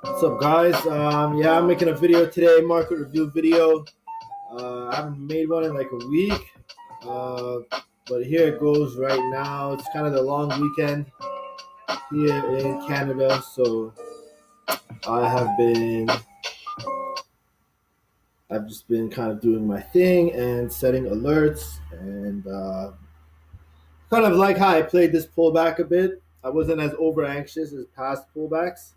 What's up, guys? Yeah, I'm making a video today, market review video. I haven't made one in like a week, uh, but here it goes right now. It's kind of the long weekend here in Canada, so I have been, I've just been kind of doing my thing and setting alerts and kind of like how I played this pullback a bit. I wasn't as over anxious as past pullbacks,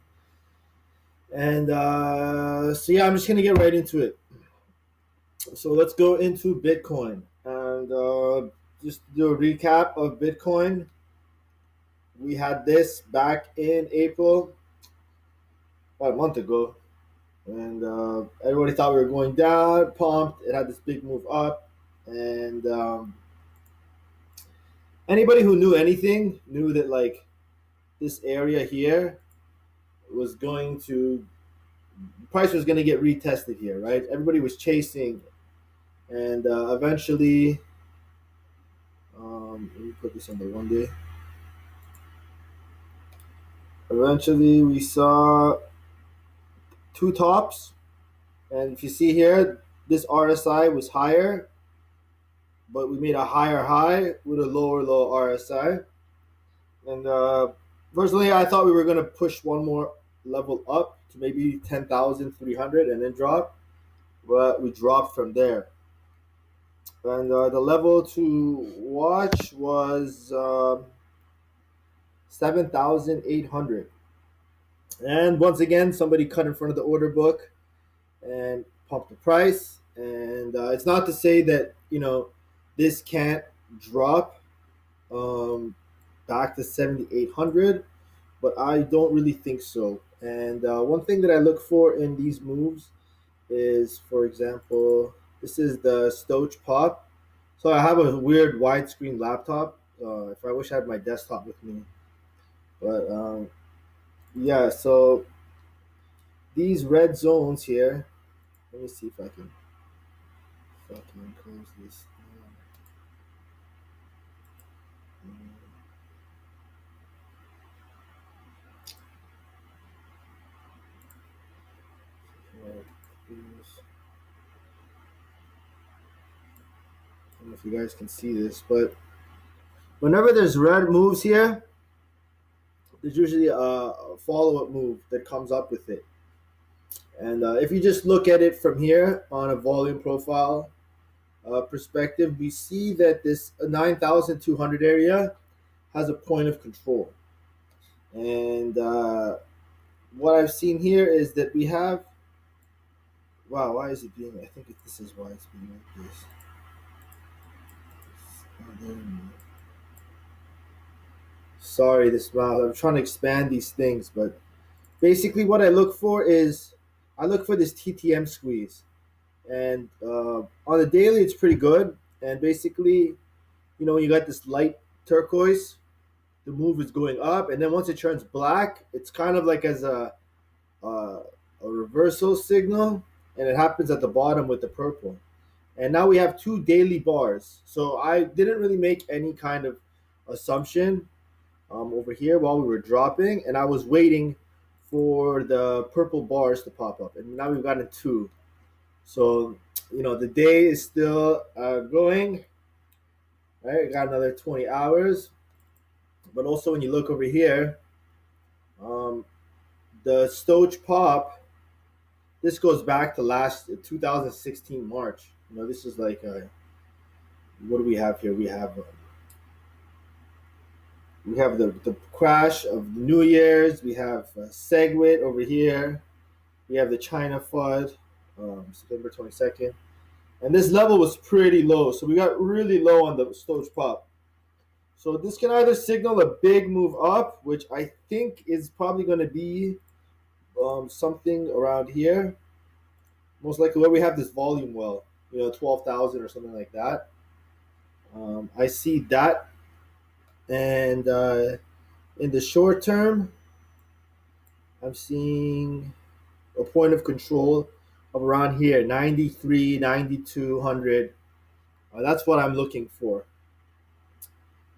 and so yeah, I'm just gonna get right into it. So let's go into Bitcoin and just do a recap of Bitcoin. We had this back in April, about a month ago, and everybody thought we were going down, pumped. It had this big move up, and anybody who knew anything knew that like this area here was going to price was going to get retested here, right? Everybody was chasing, and eventually, let me put this on the 1 day. Eventually, we saw two tops, and if you see here, this RSI was higher, but we made a higher high with a lower low RSI. And personally, I thought we were going to push one more level up to maybe 10,300 and then drop, but we dropped from there. And the level to watch was 7,800. And once again, somebody cut in front of the order book and pump the price. And it's not to say that this can't drop back to 7,800, but I don't really think so. And one thing that I look for in these moves is, for example, this is the Stoch pop. So I have a weird widescreen laptop. If I wish I had my desktop with me, but yeah. So these red zones here. Let me see if I can fucking close this. I don't know if you guys can see this, but whenever there's red moves here, there's usually a follow-up move that comes up with it. And if you just look at it from here on a volume profile perspective, we see that this 9,200 area has a point of control. And what I've seen here is that we have. Wow, why is it being? I think this is why it's being like this. Sorry, this mouse. I'm trying to expand these things, but basically, what I look for is I look for this TTM squeeze, and on the daily, it's pretty good. And basically, when you got this light turquoise, the move is going up, and then once it turns black, it's kind of like as a reversal signal, and it happens at the bottom with the purple. And now we have two daily bars. So I didn't really make any kind of assumption over here while we were dropping, and I was waiting for the purple bars to pop up, and now we've gotten two. So the day is still going. Right, got another 20 hours. But also when you look over here, um, the Stoch pop. This goes back to last 2016 March. This is like what do we have here? We have the crash of the New Year's. We have Segwit over here. We have the China FUD, September 22nd. And this level was pretty low. So we got really low on the Stoch pop. So this can either signal a big move up, which I think is probably going to be something around here. Most likely where we have this volume well, 12,000 or something like that. I see that. And in the short term, I'm seeing a point of control of around here, 93, 9,200. That's what I'm looking for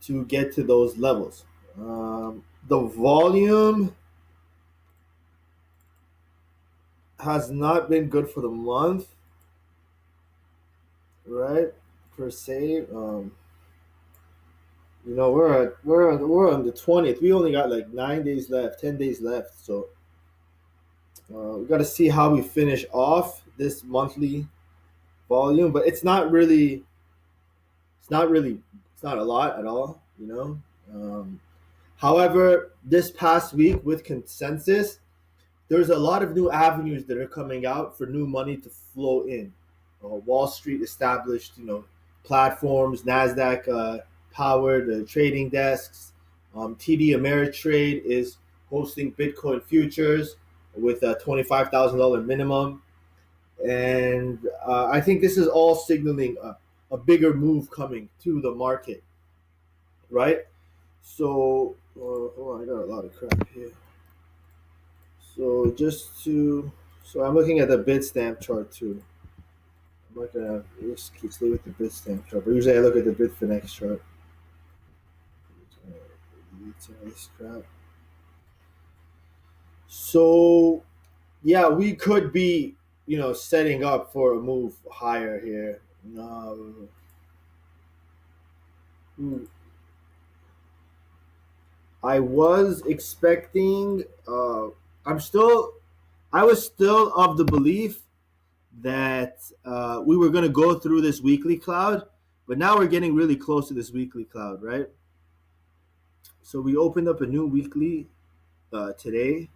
to get to those levels. The volume, has not been good for the month, right? Per se. We're on the 20th. We only got like 9 days left, 10 days left. So we got to see how we finish off this monthly volume. But it's not really, it's not really, it's not a lot at all. However, this past week with consensus, there's a lot of new avenues that are coming out for new money to flow in. Wall Street established, platforms, Nasdaq powered trading desks. TD Ameritrade is hosting Bitcoin futures with a $25,000 minimum, and I think this is all signaling a bigger move coming to the market, right? So, hold on, I got a lot of crap here. So so I'm looking at the Bitstamp chart too. I'm not gonna just stay with the Bitstamp chart, but usually I look at the Bitfinex chart. This crap. So yeah, we could be, setting up for a move higher here. Um, I was expecting. I was still of the belief that we were going to go through this weekly cloud, but now we're getting really close to this weekly cloud, right? So we opened up a new weekly today.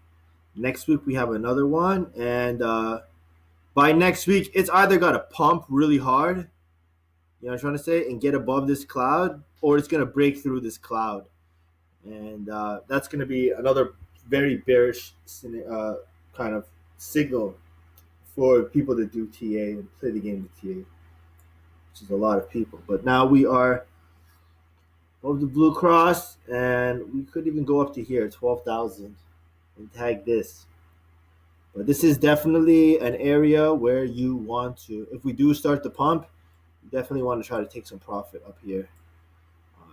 Next week we have another one, and by next week it's either got to pump really hard, what I'm trying to say, and get above this cloud, or it's going to break through this cloud, and that's going to be another very bearish kind of signal for people to do TA and play the game of TA, which is a lot of people. But now we are above the Blue Cross, and we could even go up to here, 12,000, and tag this. But this is definitely an area where you want to, if we do start the pump, you definitely want to try to take some profit up here.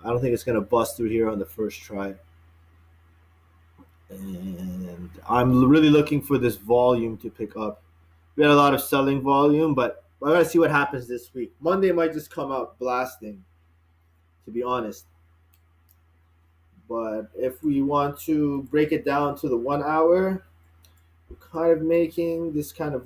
I don't think it's going to bust through here on the first try. And I'm really looking for this volume to pick up. We had a lot of selling volume, but I got to see what happens this week. Monday might just come out blasting, to be honest. But if we want to break it down to the 1 hour, we're kind of making this kind of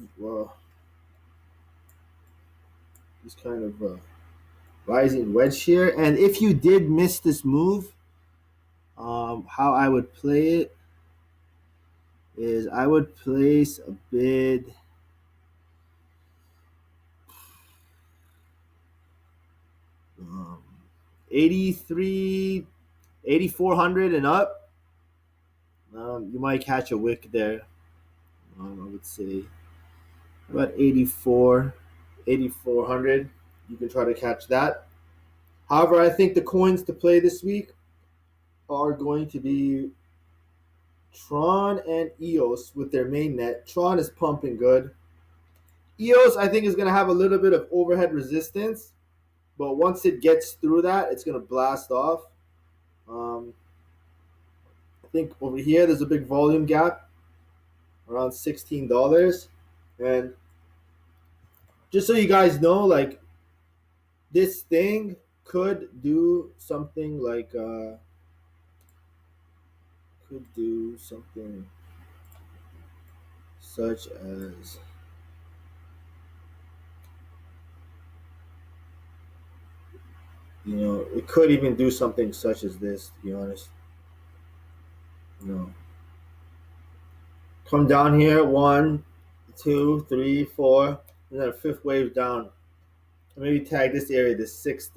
rising wedge here. And if you did miss this move, how I would play it is I would place a bid 83, 8,400 and up. You might catch a wick there. I would say about 84, 8,400. You can try to catch that. However, I think the coins to play this week are going to be TRON and EOS with their main net. TRON is pumping good. EOS, I think, is going to have a little bit of overhead resistance, but once it gets through that, it's going to blast off. I think over here there's a big volume gap around $16. And just so you guys know, like, this thing could do something like such as it could even do something such as this, to be honest. Come down here, 1, 2, 3, 4, and then a fifth wave down. Maybe tag this area, this $6,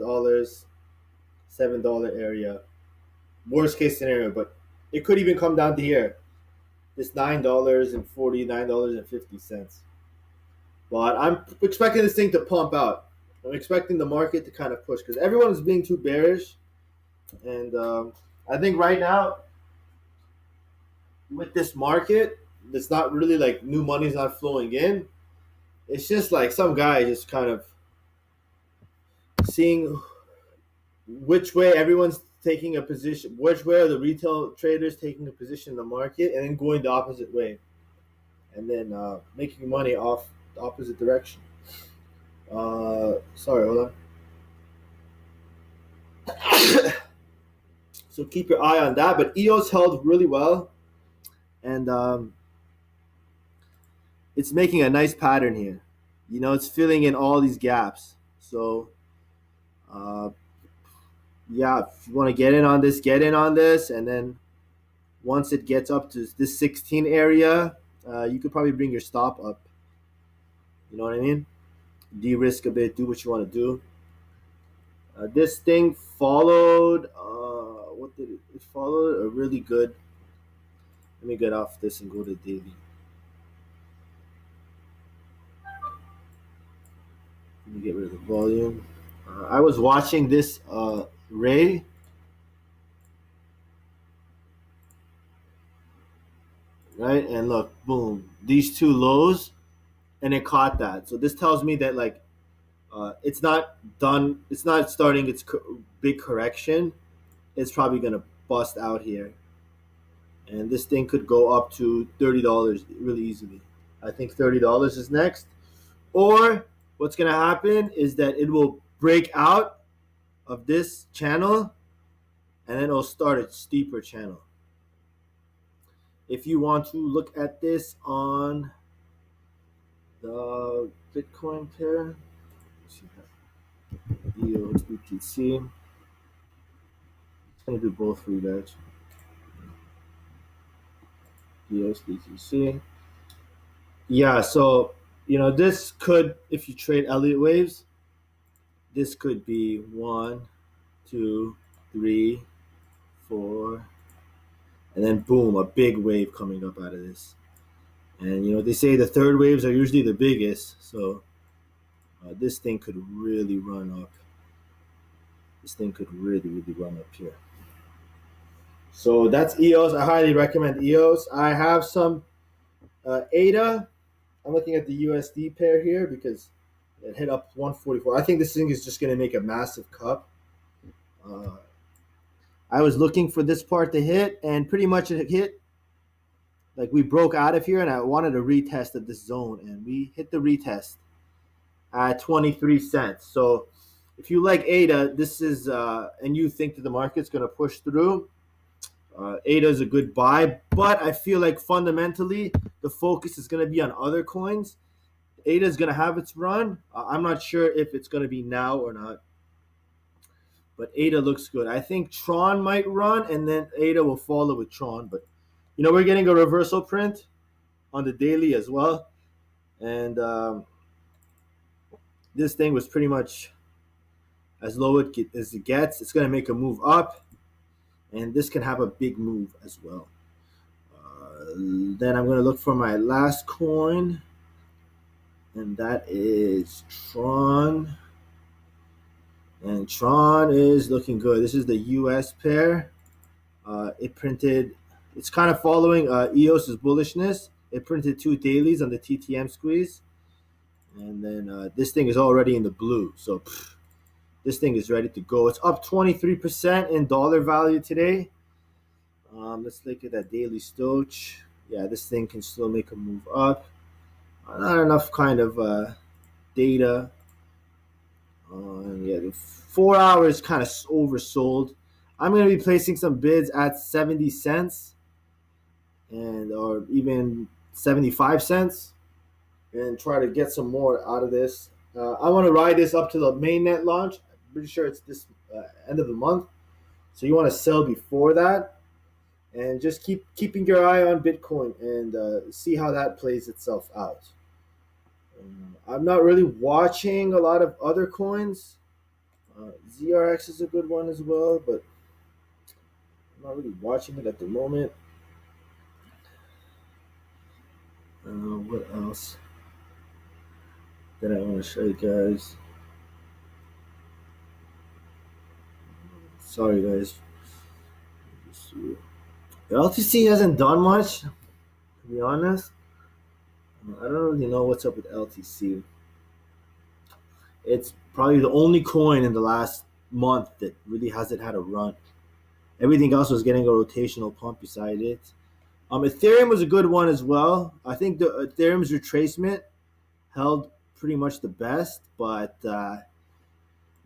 $7 area. Worst case scenario, but it could even come down to here, this $9.40, $9.50. But I'm expecting this thing to pump out. I'm expecting the market to kind of push because everyone's being too bearish, and I think right now with this market, it's not really like new money's not flowing in. It's just like some guy just kind of seeing which way everyone's taking a position, which way are the retail traders taking a position in the market, and then going the opposite way. and then making money off the opposite direction. Sorry, hold on. So keep your eye on that. But EOS held really well, and it's making a nice pattern here. It's filling in all these gaps. So, uh, yeah, if you want to get in on this, get in on this, and then once it gets up to this 16 area, you could probably bring your stop up. You know what I mean? De-risk a bit, do what you want to do. This thing followed. What did it followed? A really good. Let me get off this and go to daily. Let me get rid of the volume. I was watching this Ray. Right, and look, boom, these two lows, and it caught that. So this tells me that like it's not done. It's not starting its big correction. It's probably gonna bust out here, and this thing could go up to $30 really easily. I think $30 is next. Or what's gonna happen is that it will break out of this channel, and then it'll start a steeper channel. If you want to look at this on the Bitcoin pair, EOS BTC. I'm gonna do both for you guys. EOS BTC. Yeah, so this could, if you trade Elliott waves, this could be 1, 2, 3, 4, and then boom, a big wave coming up out of this. And they say the third waves are usually the biggest, so this thing could really run up. This thing could really, really run up here. So that's EOS. I highly recommend EOS. I have some ADA. I'm looking at the USD pair here because it hit up 144. I think this thing is just going to make a massive cup. I was looking for this part to hit, and pretty much it hit. Like we broke out of here, and I wanted a retest of this zone, and we hit the retest at 23 cents. So if you like ADA, this is, and you think that the market's going to push through, ADA is a good buy. But I feel like fundamentally, the focus is going to be on other coins. ADA is going to have its run. I'm not sure if it's going to be now or not. But ADA looks good. I think TRON might run, and then ADA will follow with TRON. But, we're getting a reversal print on the daily as well. And this thing was pretty much as low as it gets. It's going to make a move up, and this can have a big move as well. Then I'm going to look for my last coin, and that is TRON. And TRON is looking good. This is the US pair. It's kind of following EOS's bullishness. It printed 2 dailies on the TTM squeeze. And then this thing is already in the blue. So this thing is ready to go. It's up 23% in dollar value today. Let's look at that daily Stoch. Yeah, this thing can still make a move up. Not enough kind of data. The 4 hours kind of oversold. I'm going to be placing some bids at 70 cents or even 75 cents and try to get some more out of this. I want to ride this up to the mainnet launch. I'm pretty sure it's this end of the month. So you want to sell before that, and just keeping your eye on Bitcoin and see how that plays itself out. I'm not really watching a lot of other coins. ZRX is a good one as well, but I'm not really watching it at the moment. What else that I want to show you guys? Sorry, guys. The LTC hasn't done much, to be honest. I don't really know what's up with LTC. It's probably the only coin in the last month that really hasn't had a run. Everything else was getting a rotational pump beside it. Ethereum was a good one as well. I think the Ethereum's retracement held pretty much the best, but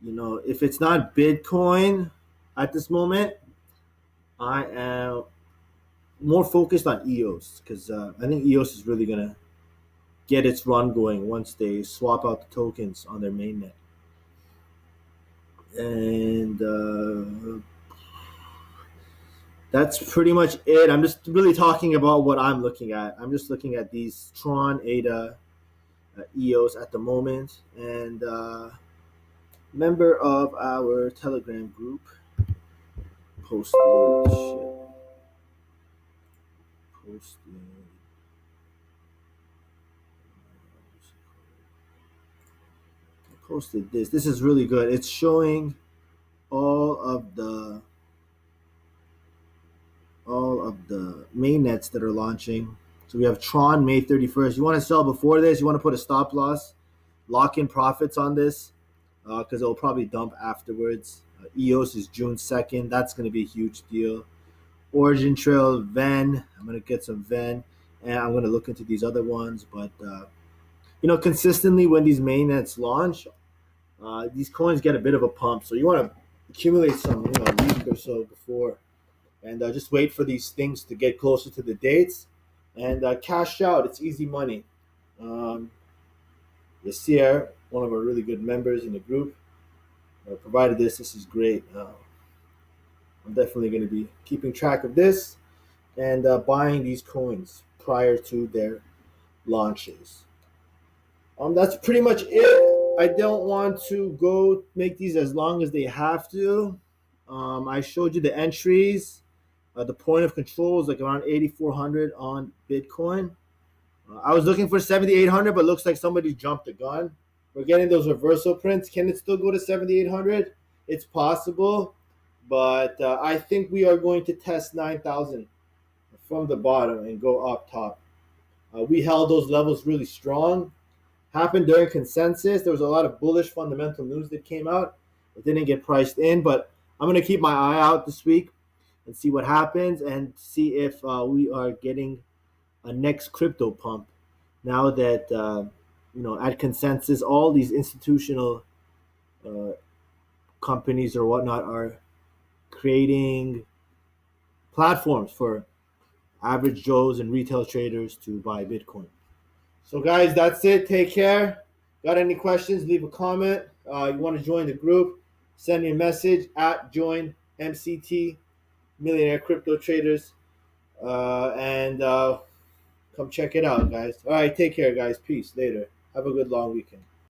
if it's not Bitcoin at this moment, I am more focused on EOS because I think EOS is really gonna get its run going once they swap out the tokens on their mainnet. And that's pretty much it. I'm just really talking about what I'm looking at. I'm just looking at these TRON, ADA, EOS at the moment, and member of our Telegram group posted posted posted this. This is really good. It's showing all of the mainnets that are launching. So we have Tron May 31st. You want to sell before this? You want to put a stop loss, lock in profits on this because it'll probably dump afterwards. EOS is June 2nd. That's going to be a huge deal. Origin Trail, Ven. I'm going to get some Ven, and I'm going to look into these other ones. But consistently when these mainnets launch, these coins get a bit of a pump. So you want to accumulate some, a week or so before, and just wait for these things to get closer to the dates, and cash out. It's easy money. Yasir, one of our really good members in the group, provided this. This is great. I'm definitely going to be keeping track of this and buying these coins prior to their launches. That's pretty much it. I don't want to go make these as long as they have to. I showed you the entries. The point of control is like around 8,400 on Bitcoin. I was looking for 7,800, but looks like somebody jumped the gun. We're getting those reversal prints. Can it still go to 7,800? It's possible, but I think we are going to test 9,000 from the bottom and go up top. We held those levels really strong. Happened during consensus. There was a lot of bullish fundamental news that came out. It didn't get priced in, but I'm going to keep my eye out this week and see what happens and see if we are getting a next crypto pump now that at consensus all these institutional companies or whatnot are creating platforms for average Joes and retail traders to buy Bitcoin. So guys, that's it. Take care. Got any questions, leave a comment. You want to join the group, send me a message at join MCT Millionaire Crypto Traders, and come check it out, guys. All right, take care, guys. Peace. Later. Have a good long weekend.